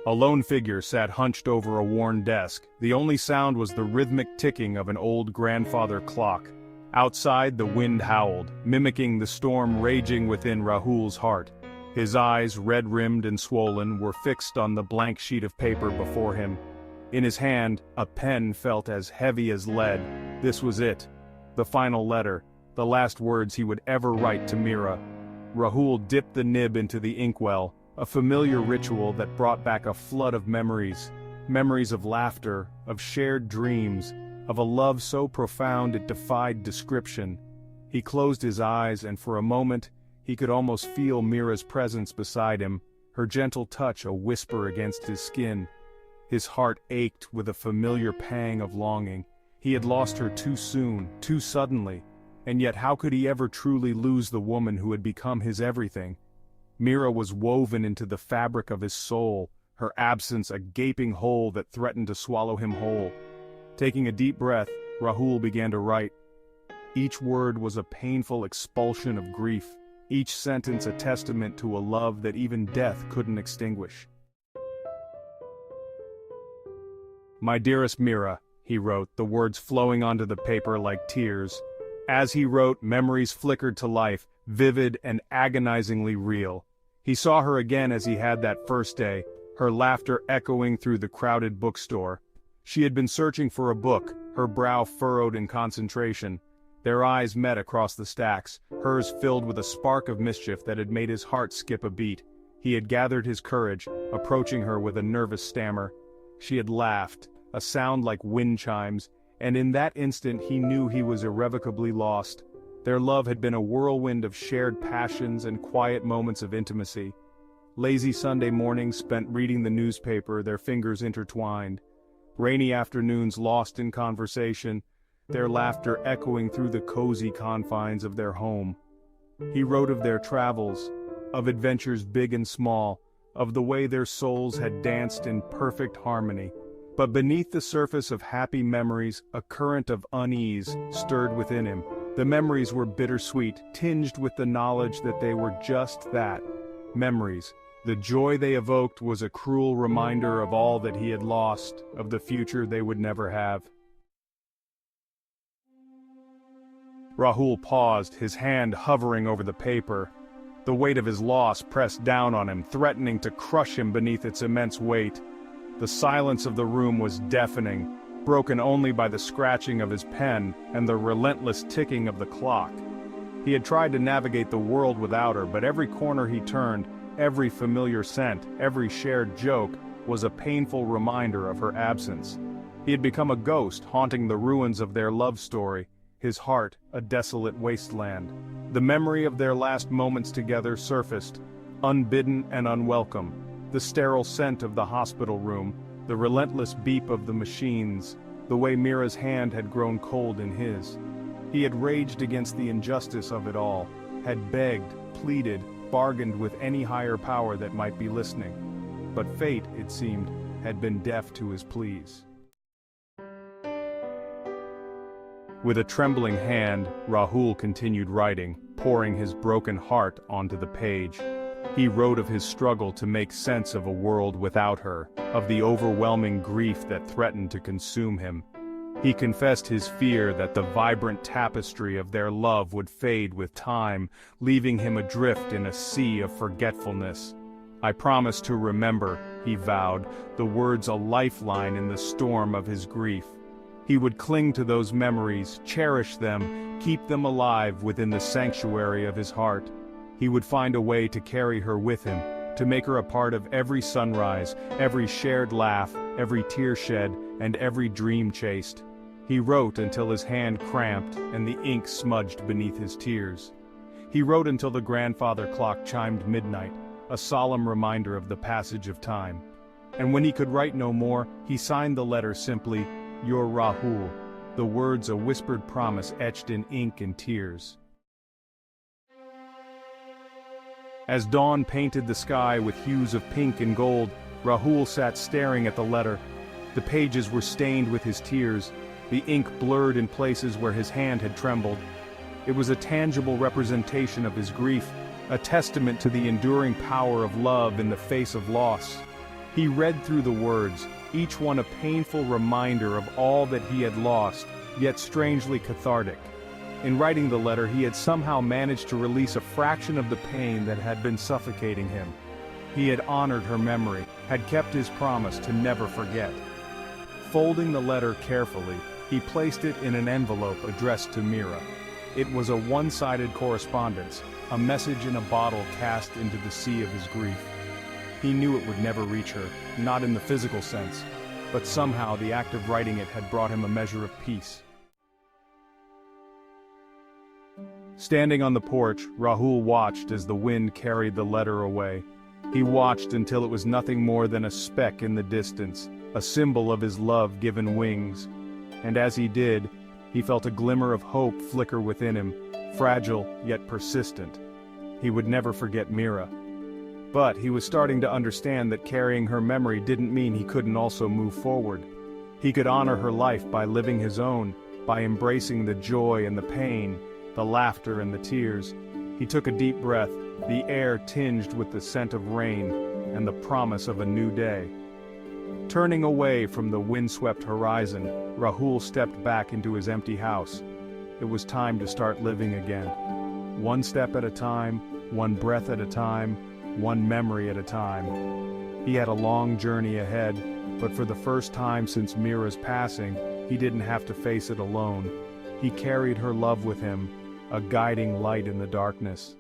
A lone figure sat hunched over a worn desk. The only sound was the rhythmic ticking of an old grandfather clock. Outside, the wind howled, mimicking the storm raging within Rahul's heart. His eyes, red-rimmed and swollen, were fixed on the blank sheet of paper before him. In his hand, a pen felt as heavy as lead. This was it. The final letter, the last words he would ever write to Meera. Rahul dipped the nib into the inkwell, a familiar ritual that brought back a flood of memories. Memories of laughter, of shared dreams, of a love so profound it defied description. He closed his eyes and for a moment, he could almost feel Meera's presence beside him, her gentle touch a whisper against his skin. His heart ached with a familiar pang of longing. He had lost her too soon, too suddenly, and yet how could he ever truly lose the woman who had become his everything? Meera was woven into the fabric of his soul, her absence a gaping hole that threatened to swallow him whole. Taking a deep breath, Rahul began to write. Each word was a painful expulsion of grief, each sentence a testament to a love that even death couldn't extinguish. "My dearest Meera," he wrote, the words flowing onto the paper like tears. As he wrote, memories flickered to life, vivid and agonizingly real. He saw her again as he had that first day, her laughter echoing through the crowded bookstore. She had been searching for a book, her brow furrowed in concentration. Their eyes met across the stacks, hers filled with a spark of mischief that had made his heart skip a beat. He had gathered his courage, approaching her with a nervous stammer. She had laughed, a sound like wind chimes, and in that instant he knew he was irrevocably lost. Their love had been a whirlwind of shared passions and quiet moments of intimacy. Lazy Sunday mornings spent reading the newspaper, their fingers intertwined. Rainy afternoons lost in conversation, their laughter echoing through the cozy confines of their home. He wrote of their travels, of adventures big and small, of the way their souls had danced in perfect harmony. But beneath the surface of happy memories, a current of unease stirred within him. The memories were bittersweet, tinged with the knowledge that they were just that, memories. The joy they evoked was a cruel reminder of all that he had lost, of the future they would never have. Rahul paused, his hand hovering over the paper. The weight of his loss pressed down on him, threatening to crush him beneath its immense weight. The silence of the room was deafening, broken only by the scratching of his pen and the relentless ticking of the clock. He had tried to navigate the world without her, but every corner he turned, every familiar scent, every shared joke, was a painful reminder of her absence. He had become a ghost haunting the ruins of their love story, his heart a desolate wasteland. The memory of their last moments together surfaced, unbidden and unwelcome. The sterile scent of the hospital room, the relentless beep of the machines, the way Meera's hand had grown cold in his. He had raged against the injustice of it all, had begged, pleaded, bargained with any higher power that might be listening. But fate, it seemed, had been deaf to his pleas. With a trembling hand, Rahul continued writing, pouring his broken heart onto the page. He wrote of his struggle to make sense of a world without her, of the overwhelming grief that threatened to consume him. He confessed his fear that the vibrant tapestry of their love would fade with time, leaving him adrift in a sea of forgetfulness. "I promise to remember," he vowed, the words a lifeline in the storm of his grief. He would cling to those memories, cherish them, keep them alive within the sanctuary of his heart. He would find a way to carry her with him, to make her a part of every sunrise, every shared laugh, every tear shed, and every dream chased. He wrote until his hand cramped and the ink smudged beneath his tears. He wrote until the grandfather clock chimed midnight, a solemn reminder of the passage of time. And when he could write no more, he signed the letter simply, "Your Rahul," the words a whispered promise etched in ink and tears. As dawn painted the sky with hues of pink and gold, Rahul sat staring at the letter. The pages were stained with his tears, the ink blurred in places where his hand had trembled. It was a tangible representation of his grief, a testament to the enduring power of love in the face of loss. He read through the words, each one a painful reminder of all that he had lost, yet strangely cathartic. In writing the letter, he had somehow managed to release a fraction of the pain that had been suffocating him. He had honored her memory, had kept his promise to never forget. Folding the letter carefully, he placed it in an envelope addressed to Meera. It was a one-sided correspondence, a message in a bottle cast into the sea of his grief. He knew it would never reach her, not in the physical sense, but somehow the act of writing it had brought him a measure of peace. Standing on the porch, Rahul watched as the wind carried the letter away. He watched until it was nothing more than a speck in the distance, a symbol of his love given wings. And as he did, he felt a glimmer of hope flicker within him, fragile yet persistent. He would never forget Meera. But he was starting to understand that carrying her memory didn't mean he couldn't also move forward. He could honor her life by living his own, by embracing the joy and the pain, the laughter and the tears. He took a deep breath, the air tinged with the scent of rain and the promise of a new day. Turning away from the windswept horizon, Rahul stepped back into his empty house. It was time to start living again. One step at a time, one breath at a time, one memory at a time. He had a long journey ahead, but for the first time since Meera's passing, he didn't have to face it alone. He carried her love with him, a guiding light in the darkness.